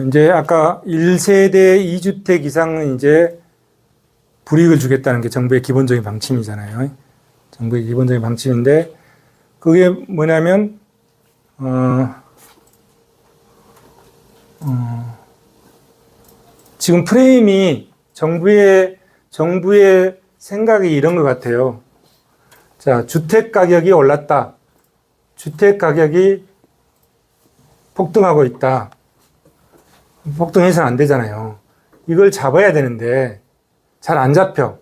이제 아까 1세대 2주택 이상은 이제 불이익을 주겠다는 게 정부의 기본적인 방침이잖아요. 정부의 기본적인 방침인데, 그게 뭐냐면, 지금 프레임이 정부의 생각이 이런 것 같아요. 자, 주택 가격이 올랐다. 주택 가격이 폭등하고 있다. 폭등해서는 안 되잖아요. 이걸 잡아야 되는데 잘 안 잡혀.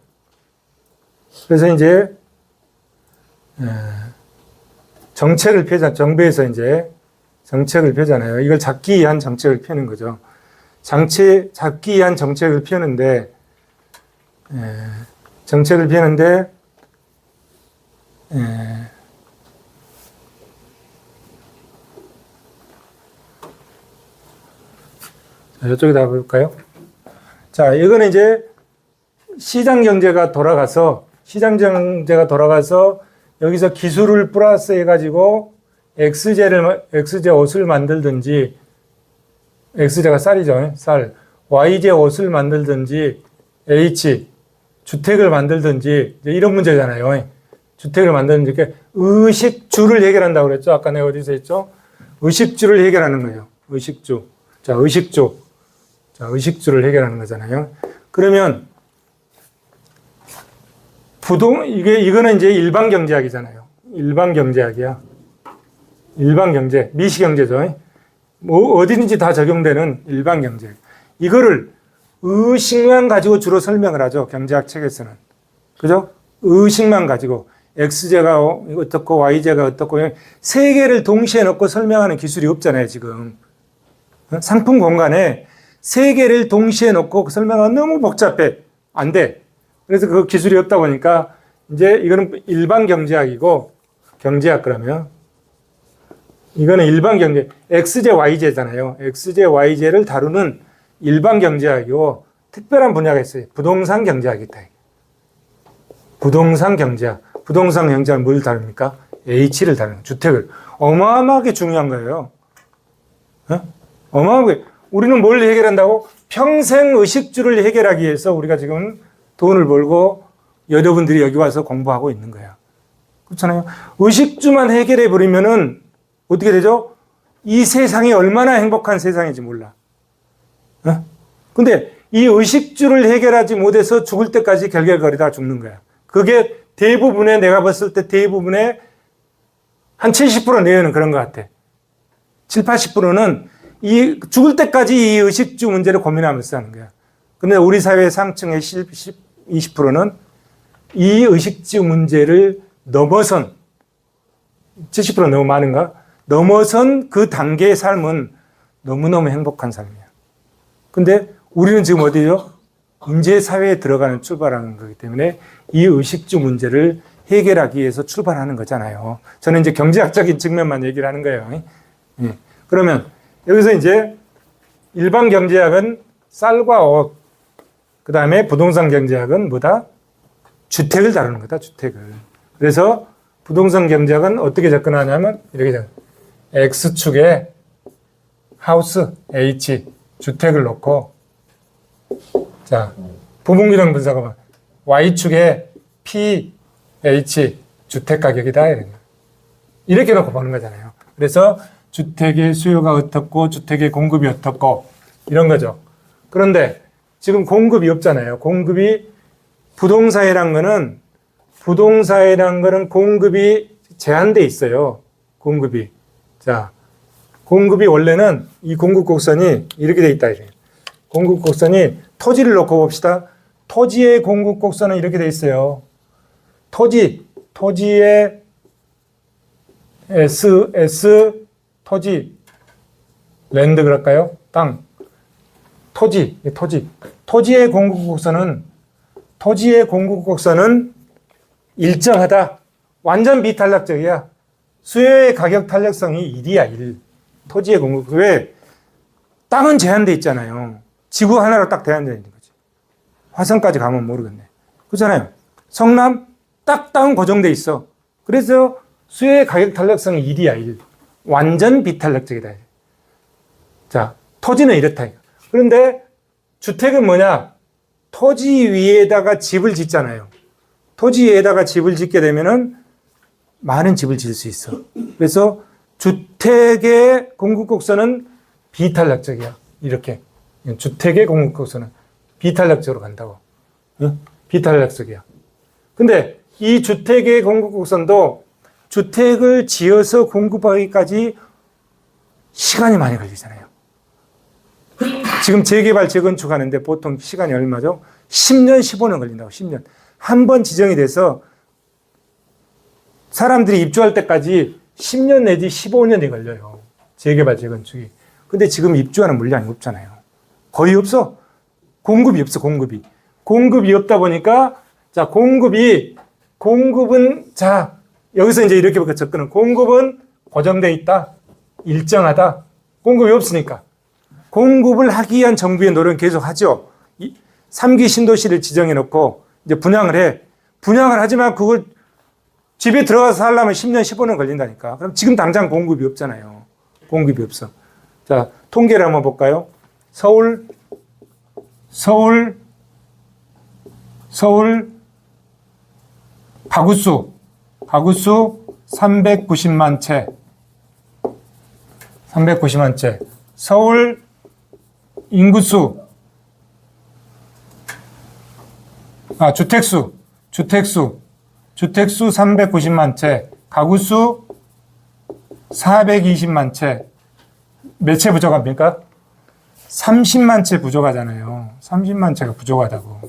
그래서 이제 정책을 펴자. 정부에서 이제 정책을 펴잖아요. 이걸 잡기 위한 정책을 펴는 거죠. 잡기 위한 정책을 펴는데 자, 이쪽에다 볼까요? 자, 이거는 이제 시장 경제가 돌아가서 여기서 기술을 플러스 해가지고 X제 옷을 만들든지, X제가 쌀이죠. 쌀. Y제 옷을 만들든지, H, 주택을 만들든지, 이런 문제잖아요. 주택을 만드는 게 의식주를 해결한다고 그랬죠. 아까 내가 어디서 했죠? 의식주를 해결하는 거예요. 의식주. 자, 의식주를 해결하는 거잖아요. 그러면 이거는 이제 일반 경제학이잖아요. 일반 경제학이야. 일반 경제, 미시경제죠. 뭐 어디든지 다 적용되는 일반 경제. 이거를 의식만 가지고 주로 설명을 하죠. 경제학 책에서는. 그죠? 의식만 가지고. X제가 어떻고 Y제가 어떻고 세 개를 동시에 넣고 설명하는 기술이 없잖아요, 지금. 상품 공간에 세 개를 동시에 넣고 설명하면 너무 복잡해. 안 돼. 그래서 그 기술이 없다 보니까 이제 이거는 일반 경제학이고, 경제학 그러면 이거는 일반 경제, X제, Y제잖아요. X제, Y제를 다루는 일반 경제학이고, 특별한 분야가 있어요. 부동산 경제학이다. 부동산 경제학. 부동산 경제학은 뭘 다룹니까? H를 다루는, 주택을. 어마어마하게 중요한 거예요. 어마어마하게. 우리는 뭘 해결한다고? 평생 의식주를 해결하기 위해서 우리가 지금 돈을 벌고 여러분들이 여기 와서 공부하고 있는 거야. 그렇잖아요. 의식주만 해결해 버리면은 어떻게 되죠? 이 세상이 얼마나 행복한 세상인지 몰라. 근데 이 의식주를 해결하지 못해서 죽을 때까지 결결거리다 죽는 거야. 그게 대부분의, 내가 봤을 때 대부분의 한 70% 내외는 그런 것 같아. 7, 80%는 죽을 때까지 이 의식주 문제를 고민하면서 하는 거야. 근데 우리 사회 상층의 20%는 이 의식주 문제를 넘어선, 70% 너무 많은가? 넘어선 그 단계의 삶은 너무너무 행복한 삶이야. 근데 우리는 지금 어디요? 인재 사회에 들어가는 출발하는 거기 때문에 이 의식주 문제를 해결하기 위해서 출발하는 거잖아요. 저는 이제 경제학적인 측면만 얘기를 하는 거예요. 그러면 여기서 이제 일반 경제학은 쌀과 옷, 그 다음에 부동산 경제학은 뭐다? 주택을 다루는 거다, 주택을. 그래서 부동산 경제학은 어떻게 접근하냐면 이렇게 접근. X축에 하우스, H, 주택을 놓고, 자, 부분균형 분석하면 Y축에 P, H, 주택 가격이다. 이렇게 놓고 보는 거잖아요. 그래서 주택의 수요가 어떻고, 주택의 공급이 어떻고, 이런 거죠. 그런데 지금 공급이 없잖아요. 부동산이란 거는 공급이 제한돼 있어요. 공급이. 자, 공급이 원래는 이 공급 곡선이 이렇게 돼 있다. 공급 곡선이 토지를 놓고 봅시다. 토지의 공급 곡선은 이렇게 돼 있어요. 토지의 토지, 랜드 그럴까요? 땅. 토지의 공급 곡선은 일정하다. 완전 비탄력적이야. 수요의 가격 탄력성이 1이야, 1. 토지의 공급. 왜? 땅은 제한돼 있잖아요. 지구 하나로 딱 제한되어 있는 거지. 화성까지 가면 모르겠네. 그렇잖아요. 성남 딱 땅은 고정돼 있어. 그래서 수요의 가격 탄력성이 1이야, 1. 완전 비탄력적이다. 자, 토지는 이렇다. 그런데 주택은 뭐냐? 토지 위에다가 집을 짓잖아요. 토지 위에다가 집을 짓게 되면은 많은 집을 지을 수 있어. 그래서 주택의 공급곡선은 비탄력적이야. 이렇게. 주택의 공급곡선은 비탄력적으로 간다고. 응? 비탄력적이야. 근데 이 주택의 공급곡선도 주택을 지어서 공급하기까지 시간이 많이 걸리잖아요. 지금 재개발, 재건축하는데 보통 시간이 얼마죠? 10년, 15년 걸린다고, 10년. 한 번 지정이 돼서 사람들이 입주할 때까지 10년 내지 15년이 걸려요. 재개발, 재건축이. 근데 지금 입주하는 물량이 없잖아요. 거의 없어. 공급이 없어, 공급이. 공급이 없다 보니까, 자, 공급은, 자, 여기서 이제 이렇게 접근은, 공급은 고정되어 있다. 일정하다. 공급이 없으니까. 공급을 하기 위한 정부의 노력은 계속 하죠. 3기 신도시를 지정해 놓고, 이제 분양을 해. 분양을 하지만 그걸 집에 들어가서 살려면 10년, 15년 걸린다니까. 그럼 지금 당장 공급이 없잖아요. 공급이 없어. 자, 통계를 한번 볼까요? 서울 가구수 390만 채. 서울 인구수, 주택수 390만 채, 가구수 420만 채. 몇 채 부족합니까? 30만 채 부족하잖아요. 30만 채가 부족하다고.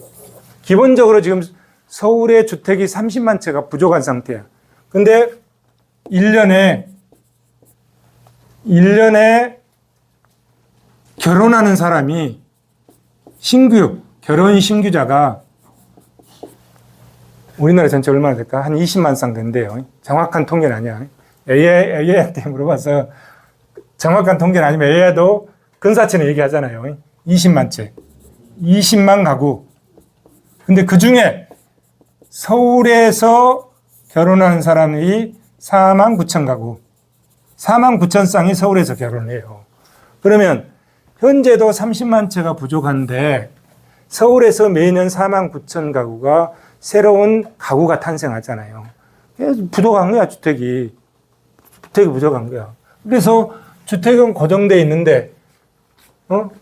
기본적으로 지금 서울의 주택이 30만 채가 부족한 상태야. 근데 1년에 결혼하는 사람이 결혼 신규자가 우리나라 전체 얼마나 될까? 한 20만 쌍 된대요. 정확한 통계는 아니야. AI한테 물어봐서 정확한 통계는 아니면 AI도 근사치는 얘기하잖아요. 20만 채. 20만 가구. 근데 그 중에 서울에서 결혼하는 사람이 4만 9천 가구. 4만 9천 쌍이 서울에서 결혼해요. 그러면 현재도 30만 채가 부족한데 서울에서 매년 4만 9천 가구가 새로운 가구가 탄생하잖아요. 부족한 거야, 주택이. 주택이 부족한 거야. 그래서 주택은 고정돼 있는데,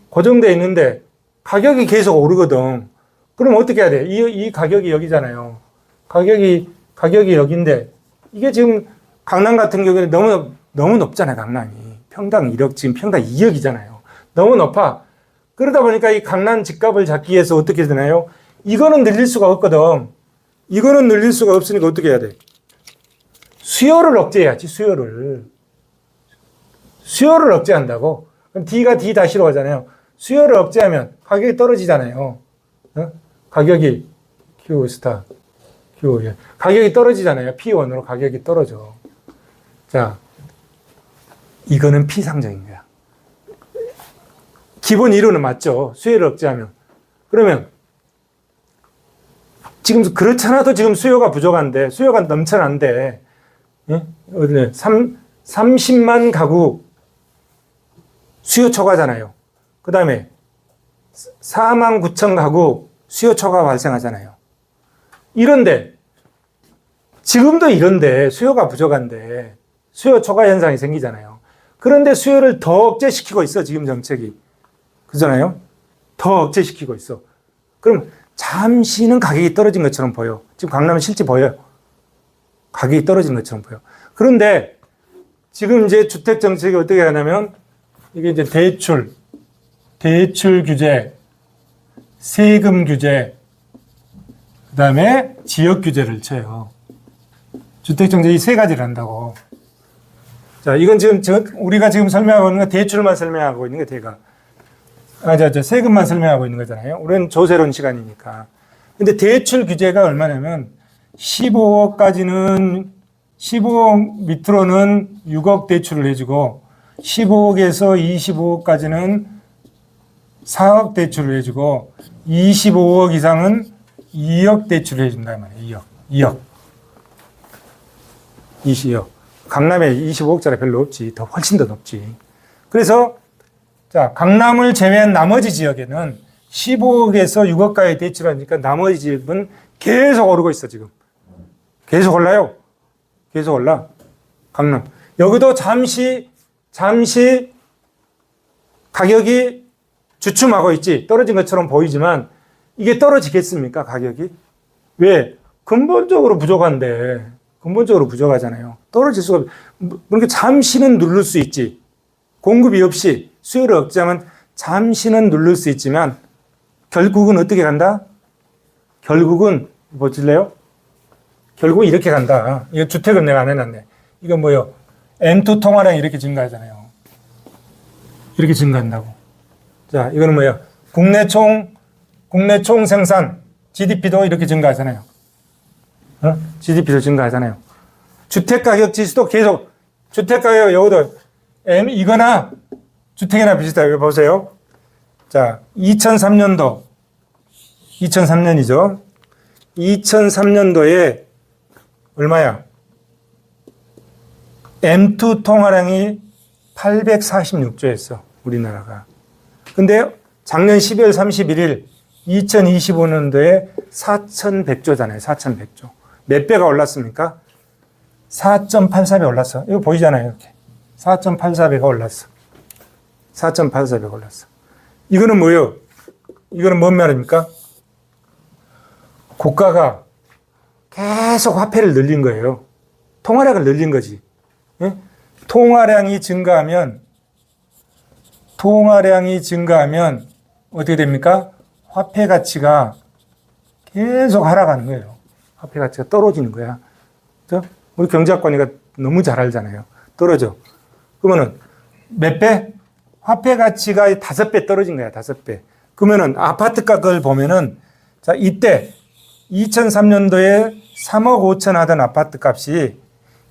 고정돼 있는데 가격이 계속 오르거든. 그럼 어떻게 해야 돼? 이 가격이 여기잖아요. 가격이 여기인데 이게 지금 강남 같은 경우에는 너무 높잖아요, 강남이. 평당 1억, 지금 평당 2억이잖아요. 너무 높아. 그러다 보니까 이 강남 집값을 잡기 위해서 어떻게 되나요? 이거는 늘릴 수가 없거든. 이거는 늘릴 수가 없으니까 어떻게 해야 돼? 수요를 억제해야지, 수요를 억제한다고. 그럼 D가 D 다시로 가잖아요. 수요를 억제하면 가격이 떨어지잖아요. 가격이 가격이 떨어지잖아요. P1으로 가격이 떨어져. 자, 이거는 피상적인 거야. 기본 이론은 맞죠. 수요를 억제하면. 그러면 지금 그렇잖아도 지금 수요가 부족한데, 수요가 넘쳐난데, 30만 가구 수요 초과잖아요. 그 다음에 4만 9천 가구 수요 초과가 발생하잖아요. 지금도 이런데 수요가 부족한데 수요 초과 현상이 생기잖아요. 그런데 수요를 더 억제시키고 있어, 지금 정책이. 그잖아요? 더 억제시키고 있어. 그럼 잠시는 가격이 떨어진 것처럼 보여. 지금 강남은 실제 보여요. 가격이 떨어진 것처럼 보여. 그런데 지금 이제 주택 정책이 어떻게 하냐면 이게 이제 대출 규제, 세금 규제, 그 다음에 지역 규제를 쳐요. 주택 정책이 세 가지를 한다고. 자, 이건 지금 우리가 지금 설명하고 있는 거 대출만 설명하고 있는 게 대가. 세금만 설명하고 있는 거잖아요. 우리는 조세론 시간이니까. 근데 대출 규제가 얼마냐면 15억까지는 15억 밑으로는 6억 대출을 해주고 15억에서 25억까지는 4억 대출을 해주고 25억 이상은 2억 대출을 해준단 말이에요. 2억. 강남에 25억짜리 별로 없지. 훨씬 더 높지. 그래서 자, 강남을 제외한 나머지 지역에는 15억에서 6억가에 대출하니까 나머지 지역은 계속 오르고 있어, 지금. 계속 올라요. 계속 올라. 강남. 여기도 잠시 가격이 주춤하고 있지. 떨어진 것처럼 보이지만 이게 떨어지겠습니까, 가격이? 왜? 근본적으로 부족한데. 근본적으로 부족하잖아요. 떨어질 수가 그러니까 잠시는 누를 수 있지. 공급이 없이 수요를 억제하면 잠시는 누를 수 있지만 결국은 어떻게 간다? 결국은 보실래요? 결국은 이렇게 간다. 이거 주택은 내가 안 해놨네. 이건 뭐요? M2 통화량이 이렇게 증가하잖아요. 이렇게 증가한다고. 자, 이거는 뭐예요? 국내 총 생산 GDP도 이렇게 증가하잖아요. GDP도 증가하잖아요. 주택가격 지수도 계속, 주택가격 여기도 이거나 주택이나 비슷해요. 여기 보세요. 자, 2003년도, 2003년이죠. 2003년도에 얼마야? M2 통화량이 846조였어, 우리나라가. 근데 작년 12월 31일 2025년도에 4,100조잖아요. 4,100조. 몇 배가 올랐습니까? 4.84배 올랐어. 이거 보이잖아요. 이렇게. 4.84배가 올랐어. 4.84배가 올랐어. 이거는 뭐예요? 이거는 뭔 말입니까? 국가가 계속 화폐를 늘린 거예요. 통화량을 늘린 거지. 예? 통화량이 증가하면 어떻게 됩니까? 화폐 가치가 계속 하락하는 거예요. 화폐 가치가 떨어지는 거야. 그렇죠? 우리 경제학관이가 너무 잘 알잖아요. 떨어져. 그러면은 몇 배? 화폐 가치가 5배 떨어진 거야. 5배. 그러면은 아파트 가격을 보면은 자, 이때 2003년도에 3억 5천 하던 아파트 값이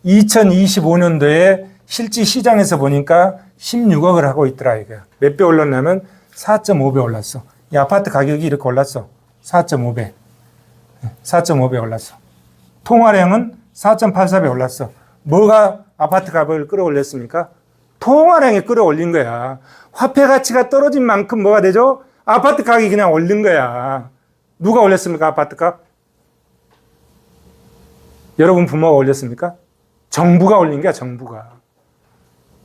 2025년도에 실질 시장에서 보니까 16억을 하고 있더라, 이거야. 몇 배 올랐냐면 4.5배 올랐어. 이 아파트 가격이 이렇게 올랐어. 4.5배. 4.5배 올랐어. 통화량은 4.84배 올랐어. 뭐가 아파트 값을 끌어올렸습니까? 통화량이 끌어올린 거야. 화폐 가치가 떨어진 만큼 뭐가 되죠? 아파트 가격이 그냥 올린 거야. 누가 올렸습니까, 아파트 값? 여러분 부모가 올렸습니까? 정부가 올린 거야, 정부가.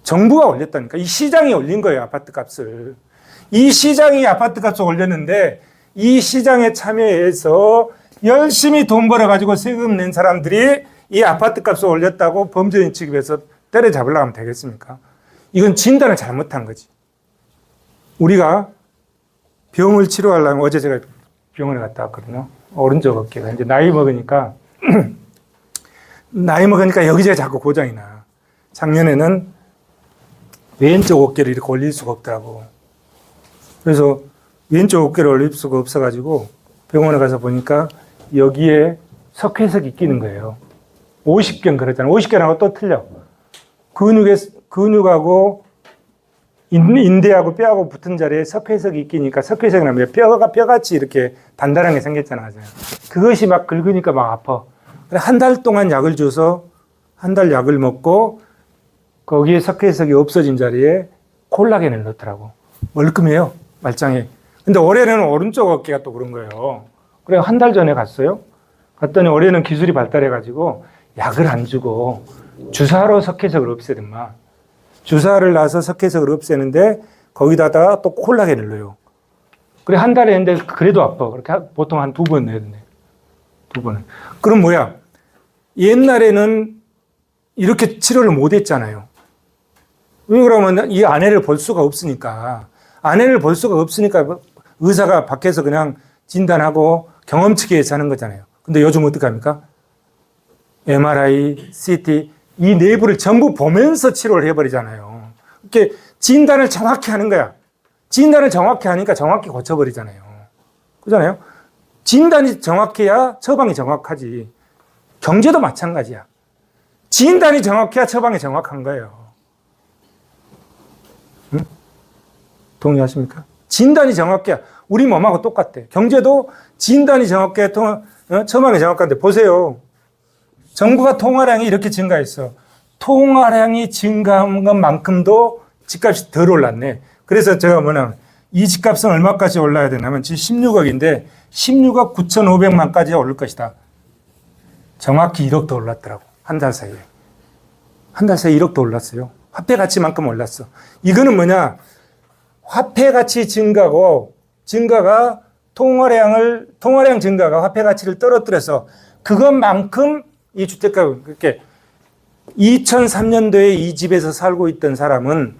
정부가 올렸다니까. 이 시장이 올린 거예요, 아파트 값을. 이 시장이 아파트 값을 올렸는데 이 시장에 참여해서 열심히 돈 벌어가지고 세금 낸 사람들이 이 아파트 값을 올렸다고 범죄인 취급해서 때려잡으려고 하면 되겠습니까? 이건 진단을 잘못한 거지. 우리가 병을 치료하려면 어제 제가 병원에 갔다 왔거든요. 오른쪽 어깨가 이제 나이 먹으니까 여기저기 자꾸 고장이 나. 작년에는 왼쪽 어깨를 이렇게 올릴 수가 없더라고. 그래서 왼쪽 어깨를 올릴 수가 없어가지고 병원에 가서 보니까 여기에 석회석이 끼는 거예요. 50견 그랬잖아요. 50견하고 또 틀려. 근육하고 인대하고 뼈하고 붙은 자리에 석회석이 끼니까 석회석이라면 뼈같이 이렇게 단단하게 생겼잖아요. 그것이 막 긁으니까 막 아파. 한 달 동안 약을 줘서 한 달 약을 먹고 거기에 석회석이 없어진 자리에 콜라겐을 넣더라고. 멀끔해요. 말짱해. 근데 올해는 오른쪽 어깨가 또 그런 거예요. 그래 한 달 전에 갔어요. 갔더니 올해는 기술이 발달해가지고 약을 안 주고 주사로 석회석을 없애든 마. 주사를 놔서 석회석을 없애는데 거기다가 또 콜라겐을 넣어요. 그래 한 달에 했는데 그래도 아파. 그렇게 보통 한 2번 넣어야 되네. 2번은. 그럼 뭐야? 옛날에는 이렇게 치료를 못 했잖아요. 왜 그러면 이 아내를 볼 수가 없으니까. 아내를 볼 수가 없으니까 의사가 밖에서 그냥 진단하고 경험치기 위해서 하는 거잖아요. 근데 요즘 어떻게 합니까? MRI, CT, 이 내부를 전부 보면서 치료를 해버리잖아요. 이렇게 진단을 정확히 하는 거야. 진단을 정확히 하니까 정확히 고쳐버리잖아요. 그렇잖아요? 진단이 정확해야 처방이 정확하지. 경제도 마찬가지야. 진단이 정확해야 처방이 정확한 거예요. 응? 동의하십니까? 진단이 정확해야. 우리 몸하고 똑같아. 경제도 진단이 정확해야 처방이 정확한데 보세요. 정부가 통화량이 이렇게 증가했어. 통화량이 증가한 것만큼도 집값이 덜 올랐네. 그래서 제가 뭐냐면 이 집값은 얼마까지 올라야 되냐면 지금 16억인데 16억 9,500만까지 오를 것이다. 정확히 1억 더 올랐더라고. 한 달 사이에. 한 달 사이에 1억 더 올랐어요. 화폐 가치만큼 올랐어. 이거는 뭐냐? 화폐 가치 증가가 통화량 증가가 화폐 가치를 떨어뜨려서 그것만큼 이 주택가, 그렇게 2003년도에 이 집에서 살고 있던 사람은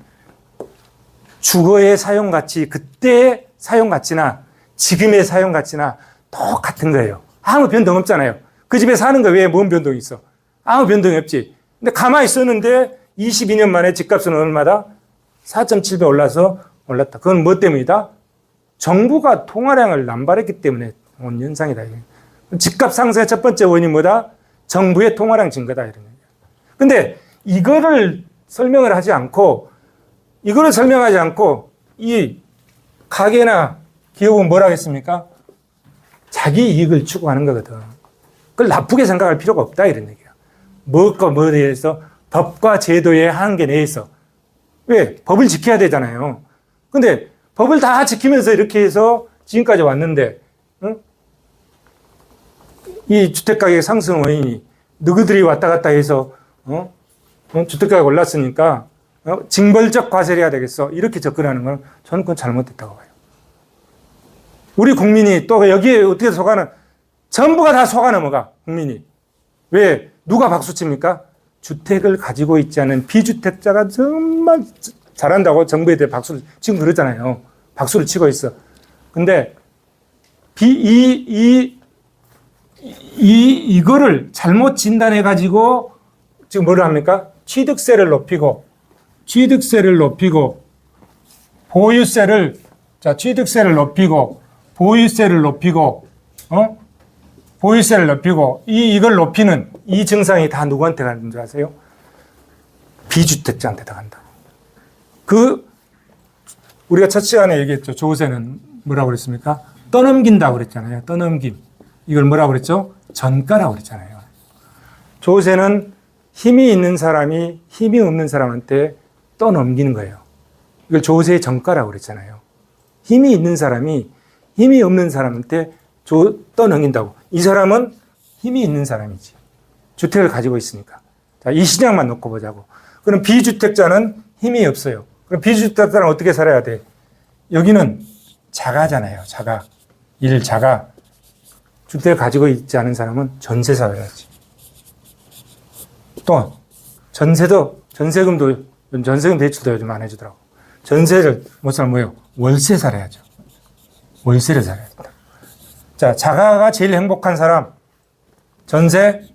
주거의 사용 가치, 그때의 사용 가치나 지금의 사용 가치나 똑같은 거예요. 아무 변동 없잖아요. 그 집에 사는 거 외에 뭔 변동이 있어? 아무 변동이 없지. 근데 가만히 있었는데 22년 만에 집값은 얼마다? 4.7배 올랐다. 그건 뭐 때문이다? 정부가 통화량을 남발했기 때문에 온 현상이다. 집값 상승의 첫 번째 원인이 뭐다? 정부의 통화량 증가다. 이런 거예요. 근데 이거를 설명을 하지 않고 이 가게나 기업은 뭘 하겠습니까? 자기 이익을 추구하는 거거든. 그걸 나쁘게 생각할 필요가 없다. 이런 얘기야. 뭐에 대해서 법과 제도의 한계 내에서. 왜? 법을 지켜야 되잖아요. 근데 법을 다 지키면서 이렇게 해서 지금까지 왔는데, 응? 이 주택가격 상승 원인이 누구들이 왔다 갔다 해서 주택가가 올랐으니까 징벌적 과세를 해야 되겠어. 이렇게 접근하는 건 저는 그건 잘못됐다고 봐요. 우리 국민이 또 여기에 어떻게 전부가 다 속아 넘어가. 국민이. 왜? 누가 박수칩니까? 주택을 가지고 있지 않은 비주택자가 정말 잘한다고 정부에 대해 박수를 지금 그러잖아요. 박수를 치고 있어. 근데 이거를 잘못 진단해 가지고 지금 뭐를 합니까? 취득세를 높이고 보유세를 높이고 이걸 높이는 이 증상이 다 누구한테 가는 줄 아세요? 비주택자한테 다 간다고. 우리가 첫 시간에 얘기했죠. 조세는 뭐라고 그랬습니까? 떠넘긴다고 그랬잖아요. 떠넘김. 이걸 뭐라고 그랬죠? 전가라고 그랬잖아요. 조세는 힘이 있는 사람이 힘이 없는 사람한테 떠넘기는 거예요. 이걸 조세의 전가라고 그랬잖아요. 힘이 있는 사람이 힘이 없는 사람한테 떠넘긴다고. 이 사람은 힘이 있는 사람이지. 주택을 가지고 있으니까. 자, 이 시장만 놓고 보자고. 그럼 비주택자는 힘이 없어요. 그럼 비주택자는 어떻게 살아야 돼? 여기는 자가잖아요. 자가. 주택을 가지고 있지 않은 사람은 전세 살아야지. 또 전세금 대출도 요즘 안 해주더라고. 전세를 못 살면 뭐예요? 월세 살아야죠. 월세를 살아야 된다. 자, 자가가 제일 행복한 사람. 전세,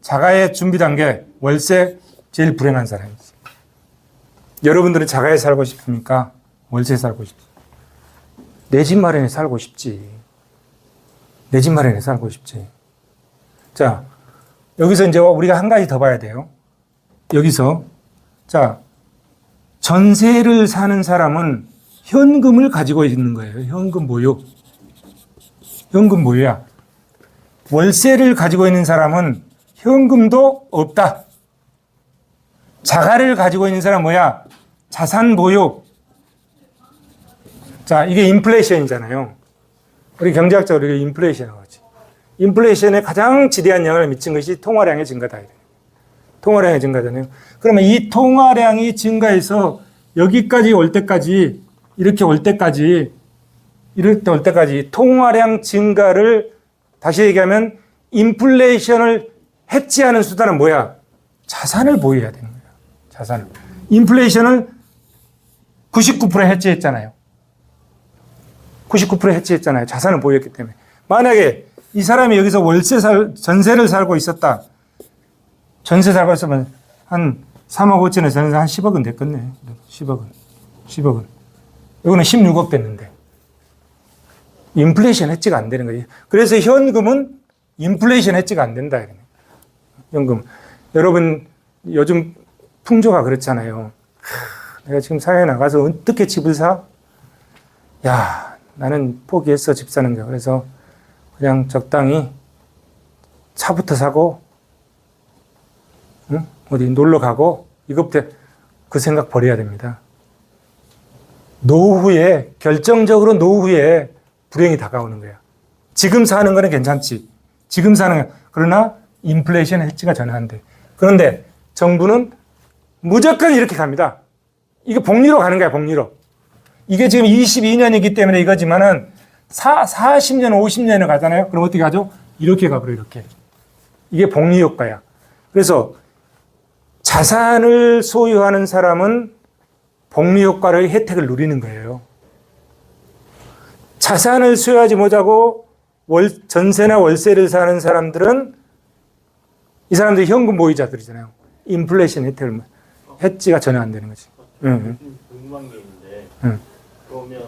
자가의 준비 단계, 월세, 제일 불행한 사람이지. 여러분들은 자가에 살고 싶습니까? 월세에 살고 싶지. 내 집 마련에 살고 싶지. 자, 여기서 이제 우리가 한 가지 더 봐야 돼요. 여기서, 자, 전세를 사는 사람은 현금을 가지고 있는 거예요. 현금 보유야. 월세를 가지고 있는 사람은 현금도 없다. 자가를 가지고 있는 사람은 뭐야? 자산 보유. 자, 이게 인플레이션이잖아요. 우리 경제학적으로 이게 인플레이션이라고 하지. 인플레이션에 가장 지대한 영향을 미친 것이 통화량의 증가다. 통화량의 증가잖아요. 그러면 이 통화량이 증가해서 여기까지 올 때까지, 이렇게 올 때까지 통화량 증가를 다시 얘기하면 인플레이션을 해치하는 수단은 뭐야? 자산을 보유해야 되는 거야. 자산을. 인플레이션을 99% 해치했잖아요. 99% 해치했잖아요. 자산을 보유했기 때문에. 만약에 이 사람이 여기서 전세를 살고 있었다. 전세 살고 있으면 한 3억 5천에 전세 한 10억은 됐겠네. 10억은. 이거는 16억 됐는데. 인플레이션 해치가 안 되는 거예요. 그래서 현금은 인플레이션 해치가 안 된다. 현금. 여러분, 요즘 풍조가 그렇잖아요. 내가 지금 사회에 나가서 어떻게 집을 사? 야, 나는 포기했어, 집 사는 거. 그래서 그냥 적당히 차부터 사고, 어디 놀러 가고, 이것부터 그 생각 버려야 됩니다. 노후에, 결정적으로 노후에 불행이 다가오는 거야. 지금 사는 거는 괜찮지. 지금 사는 거. 그러나 인플레이션 해지가 전혀 안 돼. 그런데 정부는 무조건 이렇게 갑니다. 이게 복리로 가는 거야, 복리로. 이게 지금 22년이기 때문에 이거지만은 40년, 50년을 가잖아요. 그럼 어떻게 가죠? 이렇게 가버려, 이렇게. 이게 복리 효과야. 그래서 자산을 소유하는 사람은 복리 효과의 혜택을 누리는 거예요. 자산을 소유하지 못하고 전세나 월세를 사는 사람들은 이 사람들이 현금 보유자들이잖아요. 인플레이션 혜택을, 해지가 전혀 안 되는 거지. 응. 궁금한 게 있는데, 응. 그러면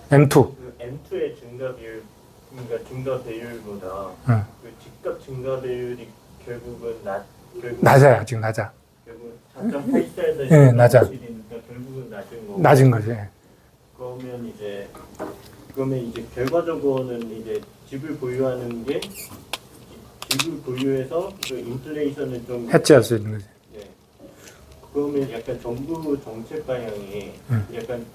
M2. 그 M2의 증가 비율, 그러니까 증가 배율보다 응. 그 집값 증가 배율이 결국은 낮아요, 아직 낮아. 결국 4.8살에서 네, 낮아. 결국은 낮은 거고. 낮은 거지. 그러면 이제 결과적으로는 이제 집을 보유하는 게 집을 보유해서 그 인플레이션을 좀 해지할 수 있는 거지. 네. 그러면 약간 정부 정책 방향이 약간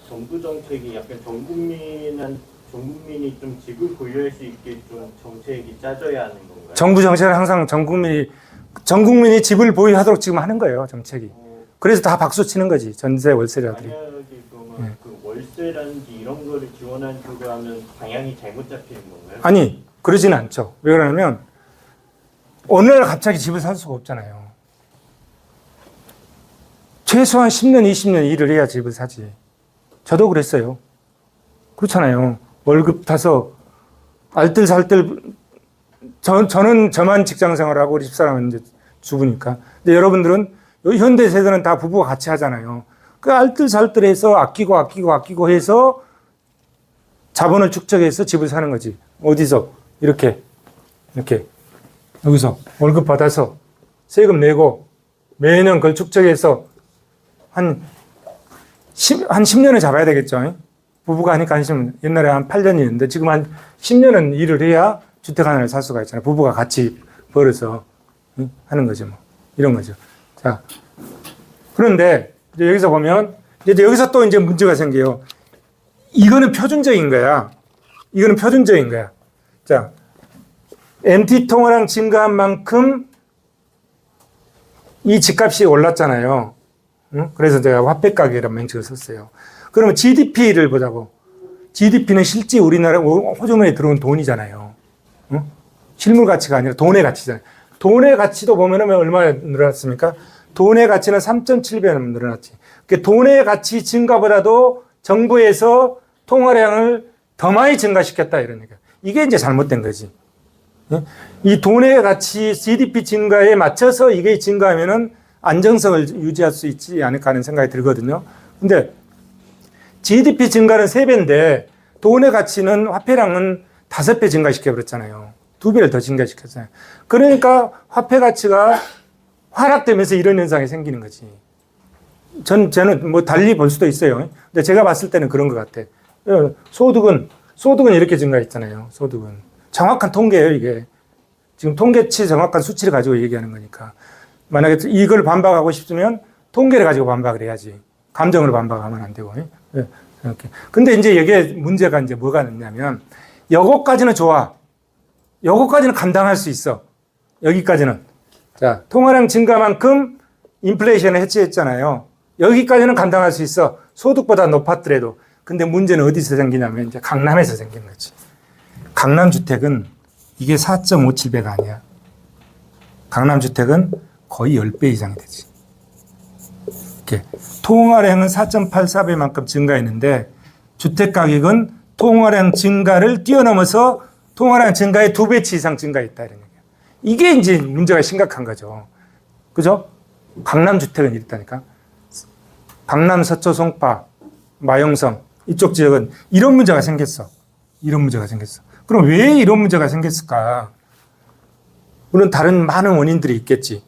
정부 정책이 약간 전 국민이 좀 집을 보유할 수 있게 좀 정책이 짜져야 하는 건가요? 정부 정책은 항상 전 국민이 집을 보유하도록 지금 하는 거예요, 정책이. 그래서 다 박수 치는 거지, 전세, 월세라들이. 만약에 그러면 그 월세라든지 이런 거를 지원하는 쪽으로 하면 방향이 잘못 잡히는 건가요? 아니, 그러지는 않죠. 왜 그러냐면, 어느 날 갑자기 집을 살 수가 없잖아요. 최소한 10년, 20년 일을 해야 집을 사지. 저도 그랬어요. 그렇잖아요. 월급 타서 알뜰살뜰, 저는 저만 직장 생활하고 우리 집사람은 이제 주부니까. 근데 여러분들은 현대 세대는 다 부부가 같이 하잖아요. 그 알뜰살뜰해서 아끼고 해서 자본을 축적해서 집을 사는 거지. 어디서? 이렇게. 여기서 월급 받아서 세금 내고 매년 그걸 축적해서 한 10년을 잡아야 되겠죠. 부부가 하니까 옛날에 한 8년이었는데 지금 한 10년은 일을 해야 주택 하나를 살 수가 있잖아요. 부부가 같이 벌어서 하는 거죠. 뭐. 이런 거죠. 자. 그런데 이제 여기서 보면 이제 여기서 또 이제 문제가 생겨요. 이거는 표준적인 거야. 자. MT 통화량 증가한 만큼 이 집값이 올랐잖아요. 그래서 제가 화폐 가격이라는 명칭을 썼어요. 그러면 GDP를 보자고. GDP는 실제 우리나라 호주머니에 들어온 돈이잖아요. 실물 가치가 아니라 돈의 가치잖아요. 돈의 가치도 보면은 얼마나 늘어났습니까? 돈의 가치는 3.7배 늘어났지. 그러니까 돈의 가치 증가보다도 정부에서 통화량을 더 많이 증가시켰다 이런 얘기야. 이게 이제 잘못된 거지. 이 돈의 가치 GDP 증가에 맞춰서 이게 증가하면은 안정성을 유지할 수 있지 않을까 하는 생각이 들거든요. 근데 GDP 증가는 3배인데 돈의 가치는 화폐량은 5배 증가시켜 버렸잖아요. 2배를 더 증가시켰어요. 그러니까 화폐 가치가 하락되면서 이런 현상이 생기는 거지. 저는 뭐 달리 볼 수도 있어요. 근데 제가 봤을 때는 그런 것 같아. 소득은 이렇게 증가했잖아요. 소득은. 정확한 통계예요, 이게. 지금 통계치 정확한 수치를 가지고 얘기하는 거니까. 만약에 이걸 반박하고 싶으면 통계를 가지고 반박을 해야지. 감정으로 반박하면 안 되고. 이렇게. 근데 이제 여기에 문제가 이제 뭐가 있냐면, 요거까지는 좋아. 요거까지는 감당할 수 있어. 여기까지는. 자, 통화량 증가만큼 인플레이션을 해치했잖아요. 여기까지는 감당할 수 있어. 소득보다 높았더라도. 근데 문제는 어디서 생기냐면, 이제 강남에서 생기는 거지. 강남 주택은 이게 4.57배가 아니야. 강남 주택은 거의 10배 이상이 되지. 이렇게. 통화량은 4.84배만큼 증가했는데 주택 가격은 통화량 증가를 뛰어넘어서 통화량 증가의 2배치 이상 증가했다 이런 얘기야. 이게 이제 문제가 심각한 거죠. 그죠? 강남 주택은 이랬다니까. 강남 서초 송파 마용성 이쪽 지역은 이런 문제가 생겼어. 그럼 왜 이런 문제가 생겼을까? 물론 다른 많은 원인들이 있겠지.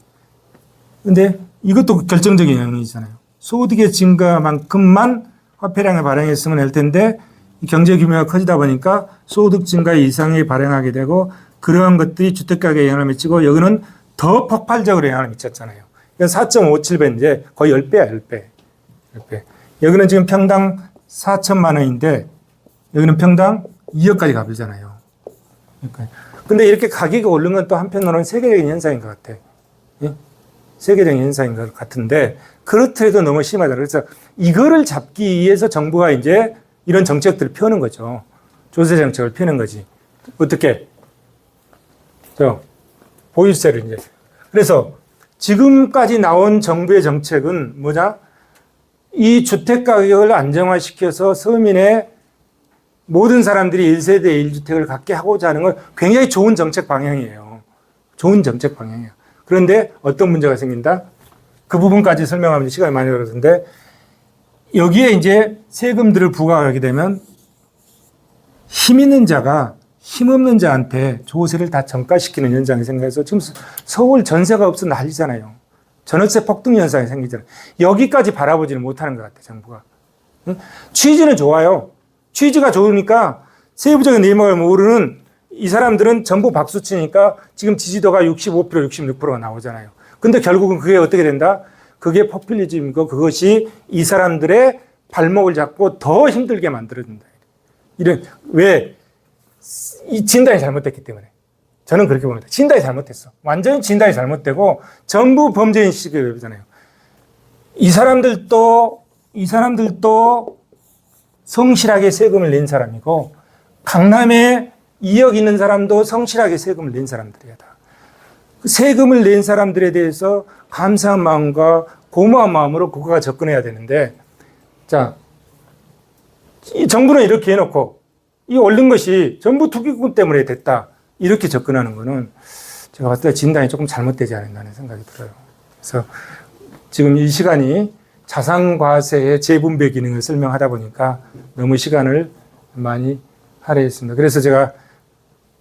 근데 이것도 결정적인 영역이잖아요. 소득의 증가만큼만 화폐량을 발행했으면 할 텐데 경제 규모가 커지다 보니까 소득 증가 이상이 발행하게 되고 그러한 것들이 주택가격에 영향을 미치고 여기는 더 폭발적으로 영향을 미쳤잖아요. 이건 4.57배인데 거의 10배야, 10배. 10배. 여기는 지금 평당 4천만 원인데 여기는 평당 2억까지 가버리잖아요. 그러니까. 근데 이렇게 가격이 오른 건 또 한편으로는 세계적인 현상인 것 같아. 예? 세계적인 현상인 것 같은데 그렇더라도 너무 심하다. 그래서 이거를 잡기 위해서 정부가 이제 이런 정책들을 펴는 거죠. 조세 정책을 펴는 거지. 어떻게? 보유세를 이제. 그래서 지금까지 나온 정부의 정책은 뭐냐? 이 주택 가격을 안정화시켜서 서민의 모든 사람들이 1세대 1주택을 갖게 하고자 하는 건 굉장히 좋은 정책 방향이에요. 좋은 정책 방향이에요. 그런데 어떤 문제가 생긴다? 그 부분까지 설명하면 시간이 많이 걸리는데 여기에 이제 세금들을 부과하게 되면 힘 있는 자가 힘 없는 자한테 조세를 다 전가시키는 현상이 생겨서 지금 서울 전세가 없어 난리잖아요. 전월세 폭등 현상이 생기잖아요. 여기까지 바라보지는 못하는 것 같아요, 정부가. 응? 취지는 좋아요. 취지가 좋으니까 세부적인 내용을 모르는 이 사람들은 전부 박수 치니까 지금 지지도가 65%, 66%가 나오잖아요. 근데 결국은 그게 어떻게 된다? 그게 포퓰리즘이고 그것이 이 사람들의 발목을 잡고 더 힘들게 만들어준다. 왜? 이 진단이 잘못됐기 때문에. 저는 그렇게 봅니다. 진단이 잘못됐어. 완전히 진단이 잘못되고 전부 범죄인식이 되잖아요. 이 사람들도 성실하게 세금을 낸 사람이고 강남에 2억 있는 사람도 성실하게 세금을 낸 사람들이야. 다. 세금을 낸 사람들에 대해서 감사한 마음과 고마운 마음으로 국가가 접근해야 되는데 자, 이 정부는 이렇게 해놓고 이 옳은 것이 전부 투기꾼 때문에 됐다. 이렇게 접근하는 거는 제가 봤을 때 진단이 조금 잘못되지 않았나 하는 생각이 들어요. 그래서 지금 이 시간이 자산과세의 재분배 기능을 설명하다 보니까 너무 시간을 많이 할애했습니다. 그래서 제가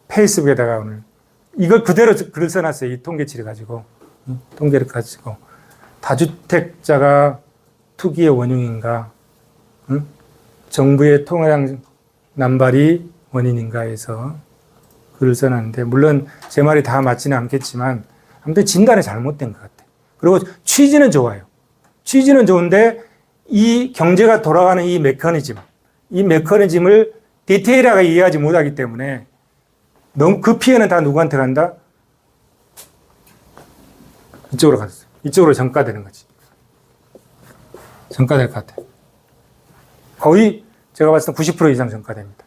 페이스북에다가 오늘 이걸 그대로 글을 써놨어요. 이 통계치를 가지고. 통계를 가지고. 다주택자가 투기의 원흉인가? 응? 정부의 통화량 남발이 원인인가 해서 글을 써놨는데 물론 제 말이 다 맞지는 않겠지만 아무튼 진단이 잘못된 것 같아요. 그리고 취지는 좋아요. 취지는 좋은데 이 경제가 돌아가는 이 메커니즘을 디테일하게 이해하지 못하기 때문에 너무 그 피해는 다 누구한테 간다? 이쪽으로 갔어요. 이쪽으로 전가되는 거지. 전가될 것 같아요. 거의 제가 봤을 때 90% 이상 전가됩니다.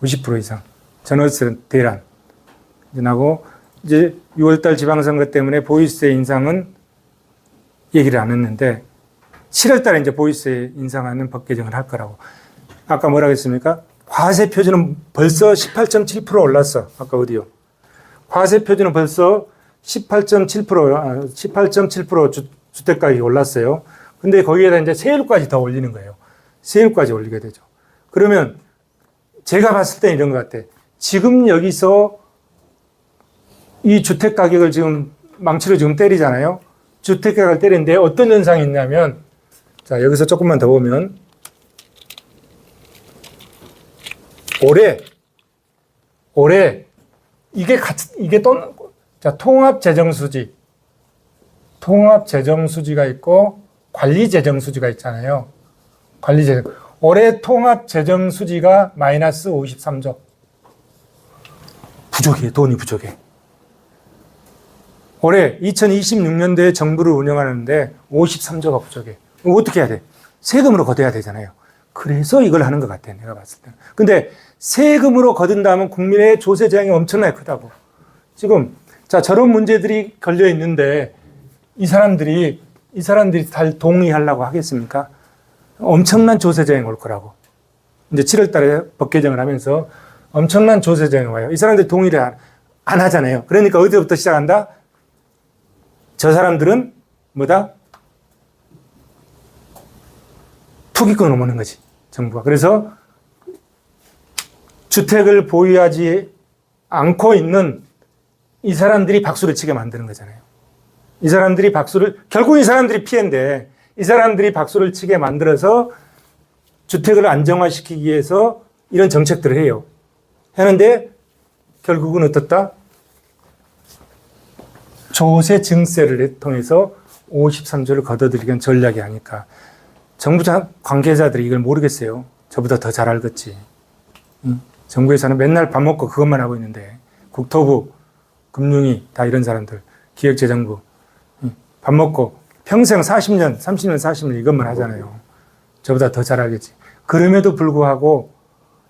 90% 이상. 전월세 대란. 나고 이제 6월달 지방선거 때문에 보유세 인상은 얘기를 안 했는데 7월달에 이제 보유세 인상하는 법 개정을 할 거라고. 아까 뭐라고 했습니까? 과세 표준은 벌써 18.7% 올랐어. 아까 어디요? 과세 표준은 벌써 18.7% 주택 가격이 올랐어요. 근데 거기에다 이제 세율까지 더 올리는 거예요. 세율까지 올리게 되죠. 그러면 제가 봤을 때 이런 것 같아. 지금 여기서 이 주택 가격을 지금 망치로 지금 때리잖아요. 주택 가격을 때리는데 어떤 현상이 있냐면 자, 여기서 조금만 더 보면 올해 이게 통합 재정 수지가 있고 관리 재정 수지가 있잖아요. 올해 통합 재정 수지가 마이너스 53조. 부족해. 돈이 부족해. 올해 2026년도에 정부를 운영하는데 53조가 부족해. 어떻게 해야 돼? 세금으로 걷어야 되잖아요. 그래서 이걸 하는 것 같아요. 내가 봤을 때는. 근데 세금으로 거둔다면 국민의 조세 재앙이 엄청나게 크다고. 지금 자 저런 문제들이 걸려 있는데 이 사람들이 다 동의하려고 하겠습니까? 엄청난 조세 재앙이 올 거라고. 이제 7월 달에 법 개정을 하면서 엄청난 조세 재앙이 와요. 이 사람들이 동의를 안 하잖아요. 그러니까 어디부터 시작한다? 저 사람들은 뭐다? 투기권을 모는 거지. 정부가. 그래서 주택을 보유하지 않고 있는 이 사람들이 박수를 치게 만드는 거잖아요. 결국 이 사람들이 피해인데 이 사람들이 박수를 치게 만들어서 주택을 안정화시키기 위해서 이런 정책들을 해요. 하는데 결국은 어떻다? 조세 증세를 통해서 53조를 걷어들이기 위한 전략이 아닐까. 정부 관계자들이 이걸 모르겠어요. 저보다 더 잘 알겠지. 정부에서는 맨날 밥 먹고 그것만 하고 있는데 국토부, 금융위 다 이런 사람들, 기획재정부 밥 먹고 평생 40년, 30년, 40년 이것만 하잖아요. 저보다 더 잘 알겠지. 그럼에도 불구하고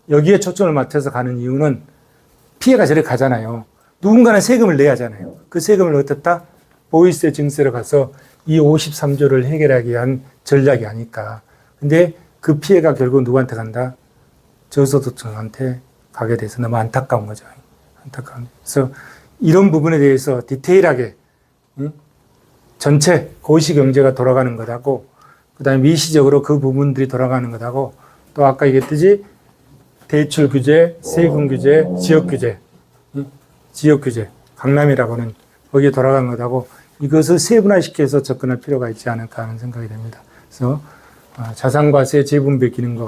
여기에 초점을 맞춰서 가는 이유는 피해가 저리 가잖아요. 누군가는 세금을 내야 하잖아요. 그 세금을 어떻다? 보이스의 증세로 가서 이 53조를 해결하기 위한 전략이 아닐까. 근데 그 피해가 결국 누구한테 간다? 저소득층한테 가게 돼서 너무 안타까운 거죠. 안타까운. 그래서 이런 부분에 대해서 디테일하게 전체 고시경제가 돌아가는 것하고 그다음에 미시적으로 그 부분들이 돌아가는 것하고 또 아까 얘기했듯이 대출 규제, 세금 규제, 지역 규제, 지역 규제, 강남이라고는 거기에 돌아가는 것하고 이것을 세분화시켜서 접근할 필요가 있지 않을까 하는 생각이 됩니다. 그래서 자산과세 재분배 기능과